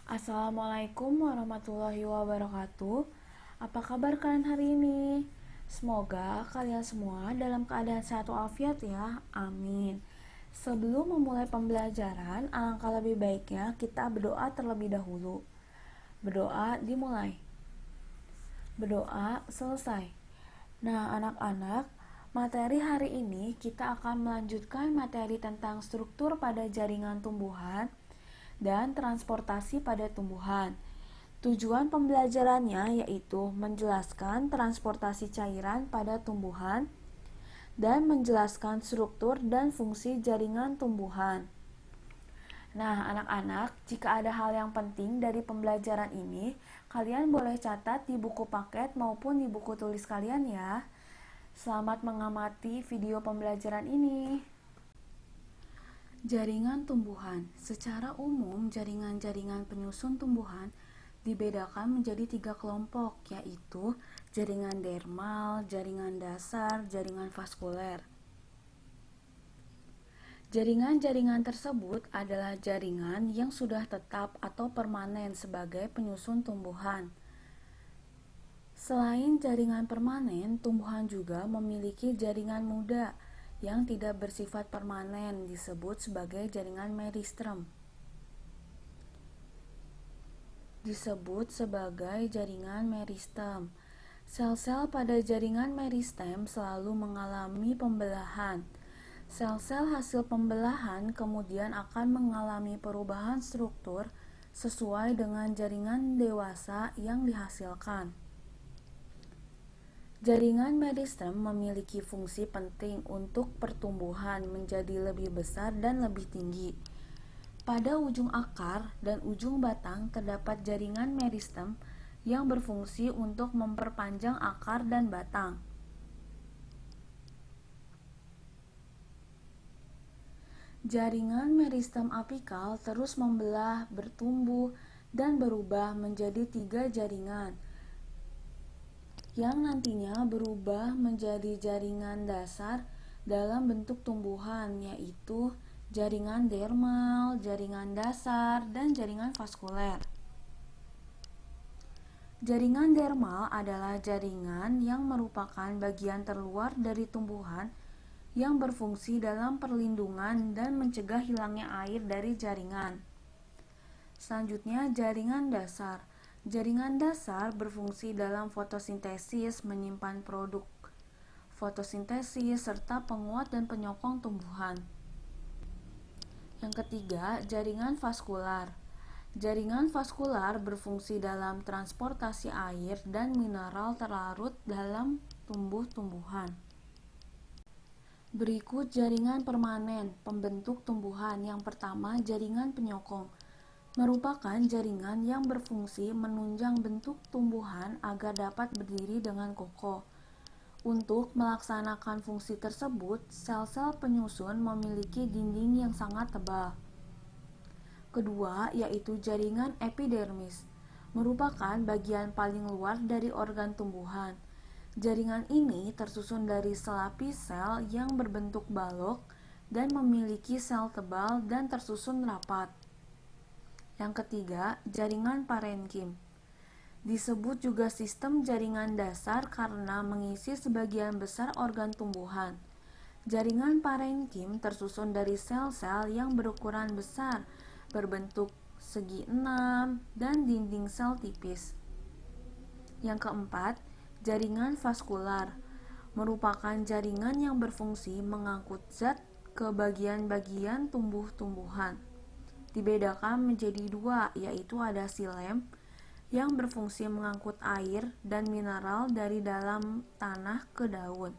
Assalamualaikum warahmatullahi wabarakatuh. Apa kabar kalian hari ini? Semoga kalian semua dalam keadaan sehat walafiat ya. Amin. Sebelum memulai pembelajaran, alangkah lebih baiknya kita berdoa terlebih dahulu. Berdoa dimulai. Berdoa selesai. Nah, anak-anak, materi hari ini kita akan melanjutkan materi tentang struktur pada jaringan tumbuhan dan transportasi pada tumbuhan. Tujuan pembelajarannya yaitu menjelaskan transportasi cairan pada tumbuhan dan menjelaskan struktur dan fungsi jaringan tumbuhan. Nah, anak-anak, jika ada hal yang penting dari pembelajaran ini, kalian boleh catat di buku paket maupun di buku tulis kalian ya. Selamat mengamati video pembelajaran ini. Jaringan tumbuhan. Secara umum, jaringan-jaringan penyusun tumbuhan dibedakan menjadi 3 kelompok, yaitu jaringan dermal, jaringan dasar, jaringan vaskuler. Jaringan-jaringan tersebut adalah jaringan yang sudah tetap atau permanen sebagai penyusun tumbuhan. Selain jaringan permanen, tumbuhan juga memiliki jaringan muda yang tidak bersifat permanen, disebut sebagai jaringan meristem. Sel-sel pada jaringan meristem selalu mengalami pembelahan. Sel-sel hasil pembelahan kemudian akan mengalami perubahan struktur sesuai dengan jaringan dewasa yang dihasilkan. Jaringan meristem memiliki fungsi penting untuk pertumbuhan menjadi lebih besar dan lebih tinggi. Pada ujung akar dan ujung batang terdapat jaringan meristem yang berfungsi untuk memperpanjang akar dan batang. Jaringan meristem apikal terus membelah, bertumbuh, dan berubah menjadi 3 jaringan, yang nantinya berubah menjadi jaringan dasar dalam bentuk tumbuhan, yaitu jaringan dermal, jaringan dasar, dan jaringan vaskuler. Jaringan dermal adalah jaringan yang merupakan bagian terluar dari tumbuhan yang berfungsi dalam perlindungan dan mencegah hilangnya air dari jaringan. Selanjutnya, jaringan dasar. Jaringan dasar berfungsi dalam fotosintesis, menyimpan produk fotosintesis, serta penguat dan penyokong tumbuhan. Yang ketiga, jaringan vaskular. Jaringan vaskular berfungsi dalam transportasi air dan mineral terlarut dalam tumbuh-tumbuhan. Berikut jaringan permanen pembentuk tumbuhan. Yang pertama, jaringan penyokong. Merupakan jaringan yang berfungsi menunjang bentuk tumbuhan agar dapat berdiri dengan kokoh. Untuk melaksanakan fungsi tersebut, sel-sel penyusun memiliki dinding yang sangat tebal. Kedua, yaitu jaringan epidermis, merupakan bagian paling luar dari organ tumbuhan. Jaringan ini tersusun dari selapis sel yang berbentuk balok dan memiliki sel tebal dan tersusun rapat. Yang ketiga, jaringan parenkim. Disebut juga sistem jaringan dasar karena mengisi sebagian besar organ tumbuhan. Jaringan parenkim tersusun dari sel-sel yang berukuran besar, berbentuk segi 6, dan dinding sel tipis. Yang keempat, jaringan vaskular. Merupakan jaringan yang berfungsi mengangkut zat ke bagian-bagian tumbuh-tumbuhan. Dibedakan menjadi 2, yaitu ada xilem yang berfungsi mengangkut air dan mineral dari dalam tanah ke daun,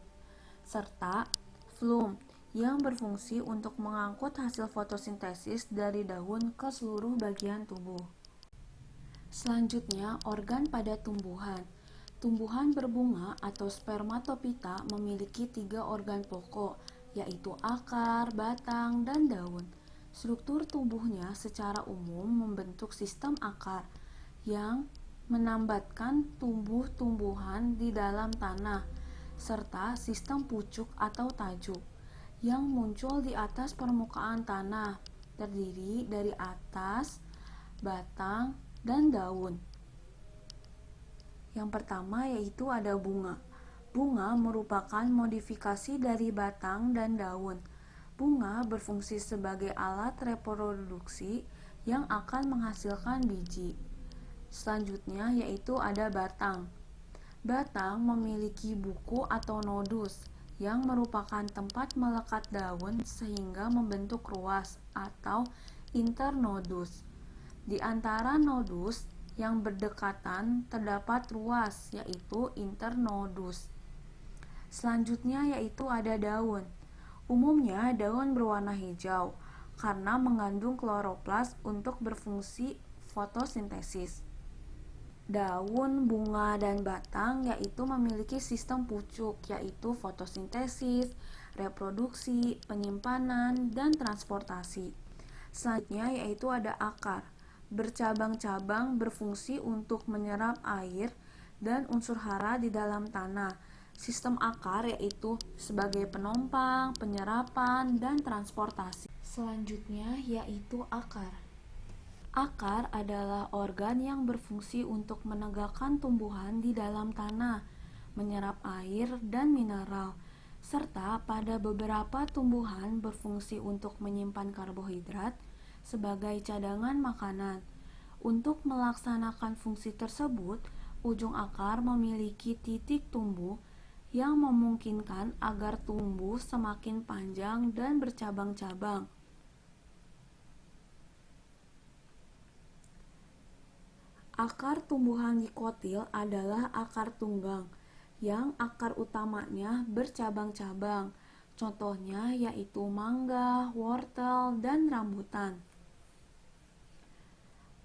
serta flum yang berfungsi untuk mengangkut hasil fotosintesis dari daun ke seluruh bagian tubuh. Selanjutnya, organ pada tumbuhan. Tumbuhan berbunga atau spermatopita memiliki 3 organ pokok, yaitu akar, batang, dan daun. Struktur tubuhnya secara umum membentuk sistem akar yang menambatkan tumbuh-tumbuhan di dalam tanah, serta sistem pucuk atau tajuk yang muncul di atas permukaan tanah, terdiri dari atas, batang, dan daun. Yang pertama yaitu ada bunga. Bunga merupakan modifikasi dari batang dan daun. Bunga berfungsi sebagai alat reproduksi yang akan menghasilkan biji. Selanjutnya yaitu ada batang. Batang memiliki buku atau nodus yang merupakan tempat melekat daun sehingga membentuk ruas atau internodus. Di antara nodus yang berdekatan terdapat ruas yaitu internodus. Selanjutnya yaitu ada daun. Umumnya daun berwarna hijau karena mengandung kloroplas untuk berfungsi fotosintesis. Daun, bunga, dan batang yaitu memiliki sistem pucuk yaitu fotosintesis, reproduksi, penyimpanan, dan transportasi. Selanjutnya yaitu ada akar. Bercabang-cabang berfungsi untuk menyerap air dan unsur hara di dalam tanah. Sistem akar yaitu sebagai penompang, penyerapan, dan transportasi. Selanjutnya yaitu akar. Akar adalah organ yang berfungsi untuk menegakkan tumbuhan di dalam tanah, menyerap air dan mineral, serta pada beberapa tumbuhan berfungsi untuk menyimpan karbohidrat sebagai cadangan makanan. Untuk melaksanakan fungsi tersebut, ujung akar memiliki titik tumbuh yang memungkinkan agar tumbuh semakin panjang dan bercabang-cabang. Akar tumbuhan dikotil adalah akar tunggang, yang akar utamanya bercabang-cabang. Contohnya yaitu mangga, wortel, dan rambutan.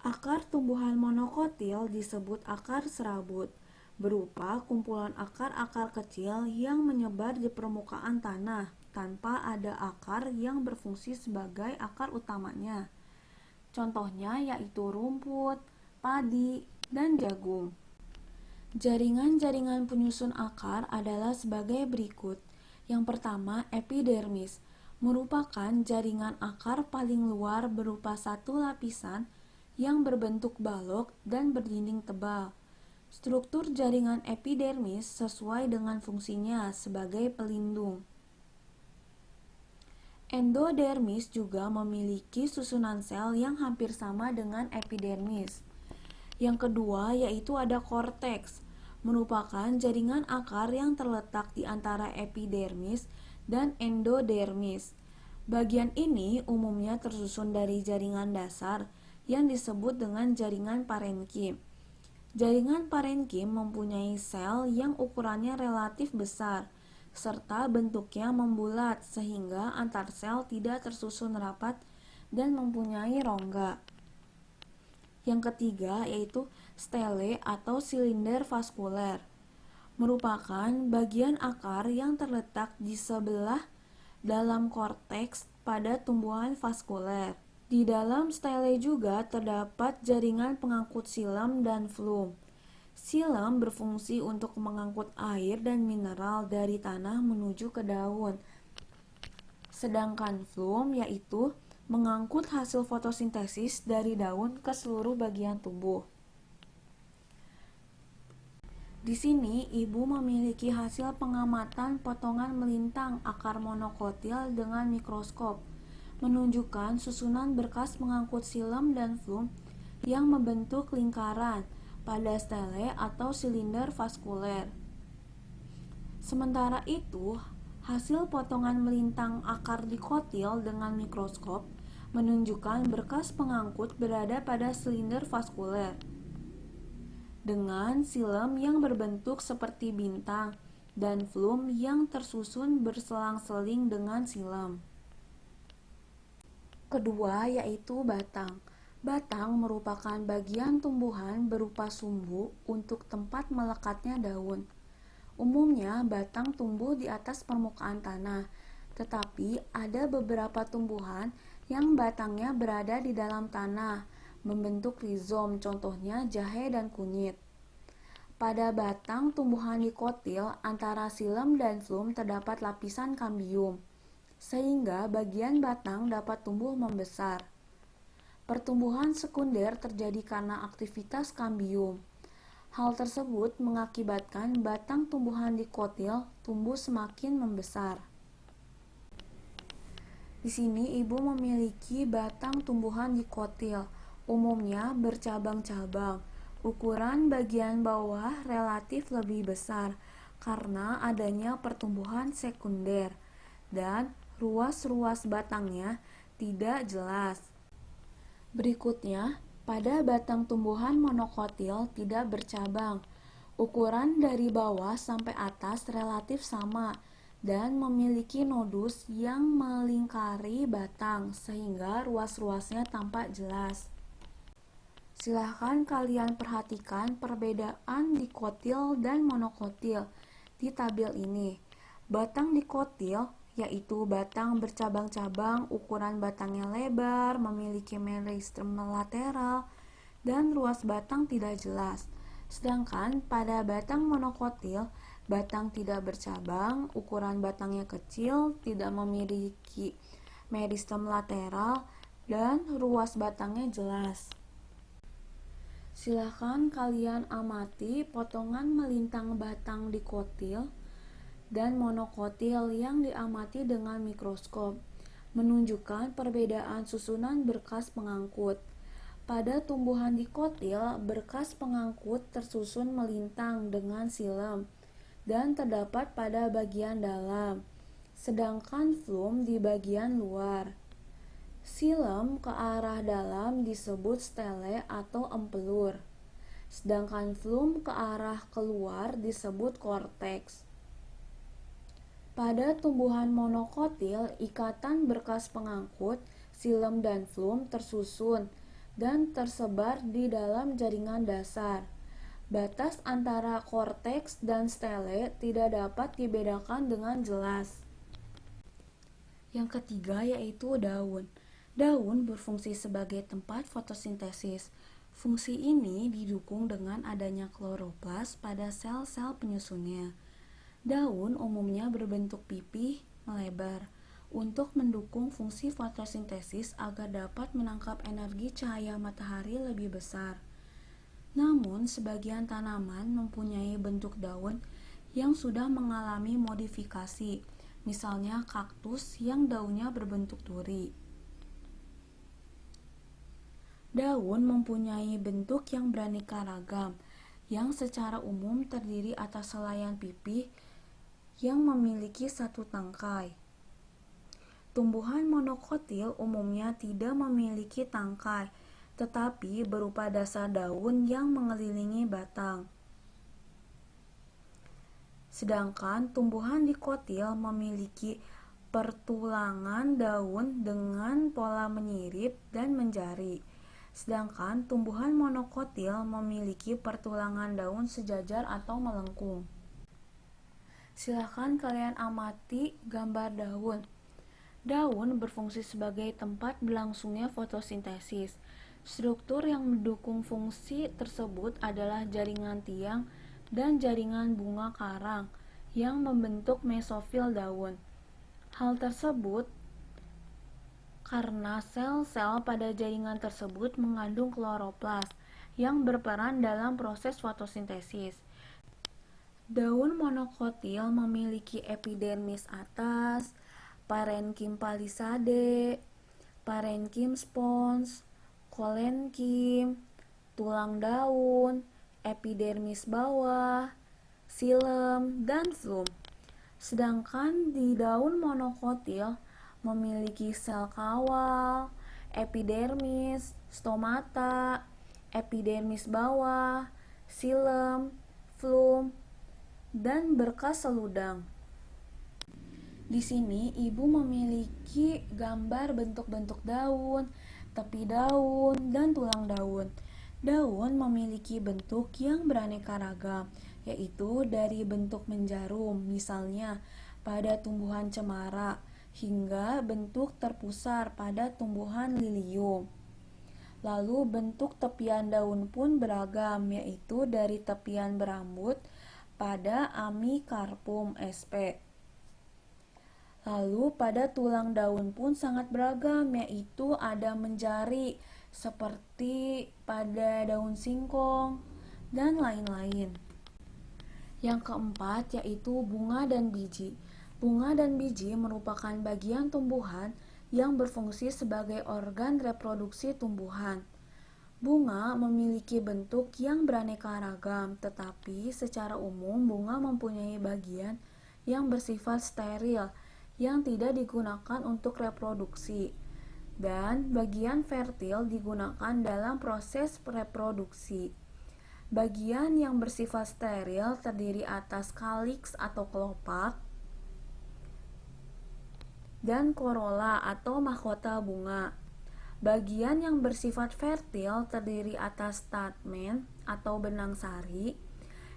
Akar tumbuhan monokotil disebut akar serabut, berupa kumpulan akar-akar kecil yang menyebar di permukaan tanah tanpa ada akar yang berfungsi sebagai akar utamanya. Contohnya yaitu rumput, padi, dan jagung. Jaringan-jaringan penyusun akar adalah sebagai berikut. Yang pertama, epidermis, merupakan jaringan akar paling luar berupa satu lapisan yang berbentuk balok dan berdinding tebal. Struktur jaringan epidermis sesuai dengan fungsinya sebagai pelindung. Endodermis juga memiliki susunan sel yang hampir sama dengan epidermis. Yang kedua yaitu ada korteks, merupakan jaringan akar yang terletak di antara epidermis dan endodermis. Bagian ini umumnya tersusun dari jaringan dasar yang disebut dengan jaringan parenkim. Jaringan parenkim mempunyai sel yang ukurannya relatif besar, serta bentuknya membulat sehingga antar sel tidak tersusun rapat dan mempunyai rongga. Yang ketiga yaitu stele atau silinder vaskuler, merupakan bagian akar yang terletak di sebelah dalam korteks pada tumbuhan vaskuler. Di dalam stele juga terdapat jaringan pengangkut silem dan flum. Silem berfungsi untuk mengangkut air dan mineral dari tanah menuju ke daun. Sedangkan flum yaitu mengangkut hasil fotosintesis dari daun ke seluruh bagian tubuh. Di sini, ibu memiliki hasil pengamatan potongan melintang akar monokotil dengan mikroskop, menunjukkan susunan berkas pengangkut silem dan flum yang membentuk lingkaran pada stele atau silinder vaskuler. Sementara itu, hasil potongan melintang akar dikotil dengan mikroskop menunjukkan berkas pengangkut berada pada silinder vaskuler dengan silem yang berbentuk seperti bintang dan flum yang tersusun berselang-seling dengan silem. Kedua yaitu batang. Batang merupakan bagian tumbuhan berupa sumbu untuk tempat melekatnya daun. Umumnya batang tumbuh di atas permukaan tanah, tetapi ada beberapa tumbuhan yang batangnya berada di dalam tanah, membentuk rizom, contohnya jahe dan kunyit. Pada batang tumbuhan dikotil antara silem dan flum terdapat lapisan kambium, sehingga bagian batang dapat tumbuh membesar. Pertumbuhan sekunder terjadi karena aktivitas kambium. Hal tersebut mengakibatkan batang tumbuhan dikotil tumbuh semakin membesar. Di sini ibu memiliki batang tumbuhan dikotil, umumnya bercabang-cabang. Ukuran bagian bawah relatif lebih besar karena adanya pertumbuhan sekunder, dan ruas-ruas batangnya tidak jelas. Berikutnya, pada batang tumbuhan monokotil tidak bercabang. Ukuran dari bawah sampai atas relatif sama dan memiliki nodus yang melingkari batang sehingga ruas-ruasnya tampak jelas. Silahkan kalian perhatikan perbedaan dikotil dan monokotil di tabel ini. Batang dikotil yaitu batang bercabang-cabang, ukuran batangnya lebar, memiliki meristem lateral, dan ruas batang tidak jelas. Sedangkan pada batang monokotil, batang tidak bercabang, ukuran batangnya kecil, tidak memiliki meristem lateral, dan ruas batangnya jelas. Silahkan kalian amati potongan melintang batang dikotil dan monokotil yang diamati dengan mikroskop, menunjukkan perbedaan susunan berkas pengangkut. Pada tumbuhan dikotil, berkas pengangkut tersusun melintang dengan silem dan terdapat pada bagian dalam, sedangkan flum di bagian luar. Silem ke arah dalam disebut stele atau empelur, sedangkan flum ke arah keluar disebut korteks. Pada tumbuhan monokotil, ikatan berkas pengangkut, silem dan flum tersusun dan tersebar di dalam jaringan dasar. Batas antara korteks dan stele tidak dapat dibedakan dengan jelas. Yang ketiga yaitu daun. Daun berfungsi sebagai tempat fotosintesis. Fungsi ini didukung dengan adanya kloroplas pada sel-sel penyusunnya. Daun umumnya berbentuk pipih, melebar, untuk mendukung fungsi fotosintesis agar dapat menangkap energi cahaya matahari lebih besar. Namun, sebagian tanaman mempunyai bentuk daun yang sudah mengalami modifikasi, misalnya kaktus yang daunnya berbentuk duri. Daun mempunyai bentuk yang beraneka ragam, yang secara umum terdiri atas helaian pipih yang memiliki satu tangkai. Tumbuhan monokotil umumnya tidak memiliki tangkai, tetapi berupa dasar daun yang mengelilingi batang. Sedangkan tumbuhan dikotil memiliki pertulangan daun dengan pola menyirip dan menjari. Sedangkan tumbuhan monokotil memiliki pertulangan daun sejajar atau melengkung. Silakan kalian amati gambar daun. Daun berfungsi sebagai tempat berlangsungnya fotosintesis. Struktur yang mendukung fungsi tersebut adalah jaringan tiang dan jaringan bunga karang yang membentuk mesofil daun. Hal tersebut karena sel-sel pada jaringan tersebut mengandung kloroplas yang berperan dalam proses fotosintesis. Daun monokotil memiliki epidermis atas, parenkim palisade, parenkim spons, kolenkim, tulang daun, epidermis bawah, silem, dan flum. Sedangkan di daun monokotil memiliki sel kawal, epidermis, stomata, epidermis bawah, silem, flum, dan berkas seludang. Di sini ibu memiliki gambar bentuk-bentuk daun, tepi daun, dan tulang daun. Daun memiliki bentuk yang beraneka ragam, yaitu dari bentuk menjarum, misalnya pada tumbuhan cemara, hingga bentuk terpusar pada tumbuhan lilium. Lalu bentuk tepian daun pun beragam, yaitu dari tepian berambut pada Amicarpum sp. Lalu pada tulang daun pun sangat beragam, yaitu ada menjari seperti pada daun singkong, dan lain-lain. Yang keempat yaitu bunga dan biji. Bunga dan biji merupakan bagian tumbuhan yang berfungsi sebagai organ reproduksi tumbuhan. Bunga memiliki bentuk yang beraneka ragam, tetapi secara umum bunga mempunyai bagian yang bersifat steril yang tidak digunakan untuk reproduksi, dan bagian fertil digunakan dalam proses reproduksi. Bagian yang bersifat steril terdiri atas kaliks atau kelopak dan korola atau mahkota bunga. Bagian yang bersifat fertil terdiri atas stamen atau benang sari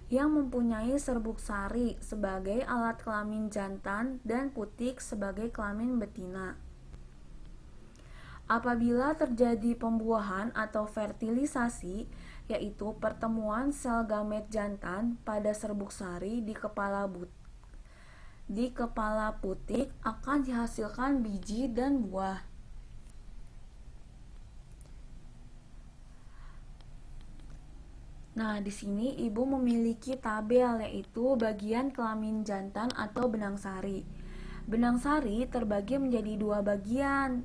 yang mempunyai serbuk sari sebagai alat kelamin jantan dan putik sebagai kelamin betina. Apabila terjadi pembuahan atau fertilisasi, yaitu pertemuan sel gamet jantan pada serbuk sari di kepala putik, akan dihasilkan biji dan buah. Nah, di sini ibu memiliki tabel, yaitu bagian kelamin jantan atau benang sari. Benang sari terbagi menjadi dua bagian,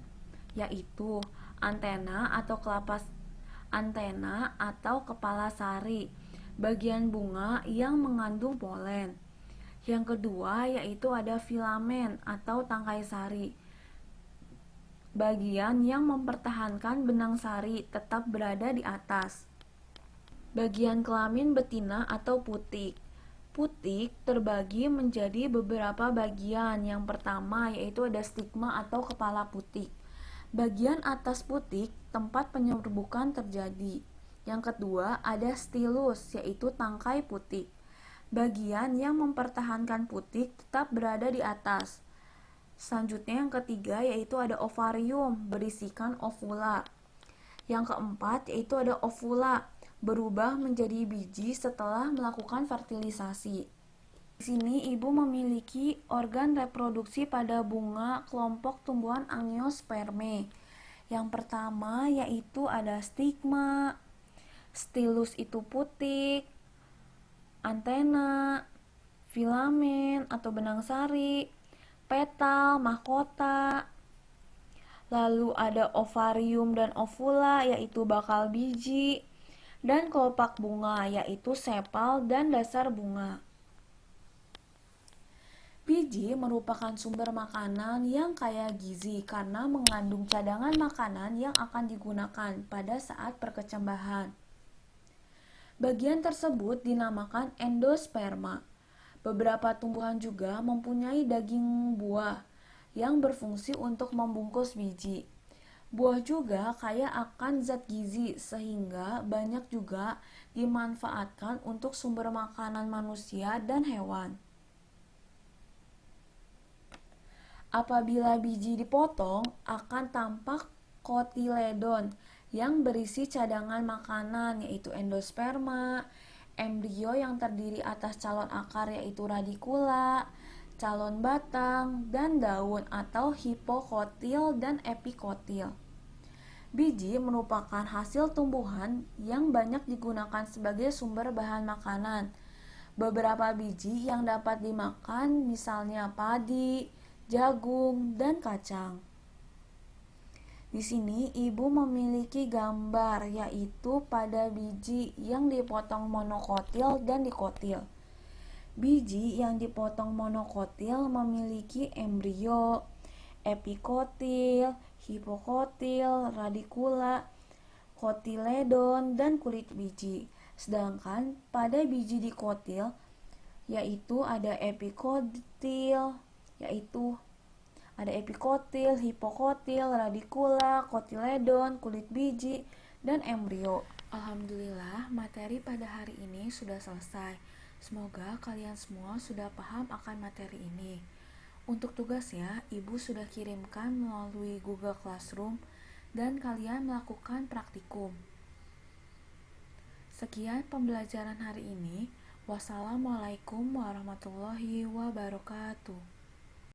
yaitu antena atau kepala sari, bagian bunga yang mengandung polen. Yang kedua yaitu ada filamen atau tangkai sari, bagian yang mempertahankan benang sari tetap berada di atas. Bagian kelamin betina atau putik. Putik terbagi menjadi beberapa bagian. Yang pertama yaitu ada stigma atau kepala putik. Bagian atas putik tempat penyerbukan terjadi. Yang kedua ada stilus, yaitu tangkai putik. Bagian yang mempertahankan putik tetap berada di atas. Selanjutnya yang ketiga yaitu ada ovarium, berisikan ovula. Yang keempat yaitu ada ovula, berubah menjadi biji setelah melakukan fertilisasi. Di sini ibu memiliki organ reproduksi pada bunga kelompok tumbuhan Angiospermae. Yang pertama yaitu ada stigma, stilus itu putik, antena, filamen atau benang sari, petal, mahkota. Lalu ada ovarium dan ovula yaitu bakal biji, dan kelopak bunga yaitu sepal dan dasar bunga. Biji merupakan sumber makanan yang kaya gizi karena mengandung cadangan makanan yang akan digunakan pada saat perkecambahan. Bagian tersebut dinamakan endosperma. Beberapa tumbuhan juga mempunyai daging buah yang berfungsi untuk membungkus biji. Buah juga kaya akan zat gizi sehingga banyak juga dimanfaatkan untuk sumber makanan manusia dan hewan. Apabila biji dipotong, akan tampak kotiledon yang berisi cadangan makanan yaitu endosperma, embrio yang terdiri atas calon akar yaitu radikula, calon batang, dan daun atau hipokotil dan epikotil. Biji merupakan hasil tumbuhan yang banyak digunakan sebagai sumber bahan makanan. Beberapa biji yang dapat dimakan misalnya padi, jagung, dan kacang. Di sini ibu memiliki gambar yaitu pada biji yang dipotong monokotil dan dikotil. Biji yang dipotong monokotil memiliki embrio, epikotil, hipokotil, radikula, kotiledon, dan kulit biji. Sedangkan pada biji dikotil yaitu ada epikotil, hipokotil, radikula, kotiledon, kulit biji, dan embrio. Alhamdulillah, materi pada hari ini sudah selesai. Semoga kalian semua sudah paham akan materi ini. Untuk tugasnya, ibu sudah kirimkan melalui Google Classroom dan kalian melakukan praktikum. Sekian pembelajaran hari ini. Wassalamualaikum warahmatullahi wabarakatuh.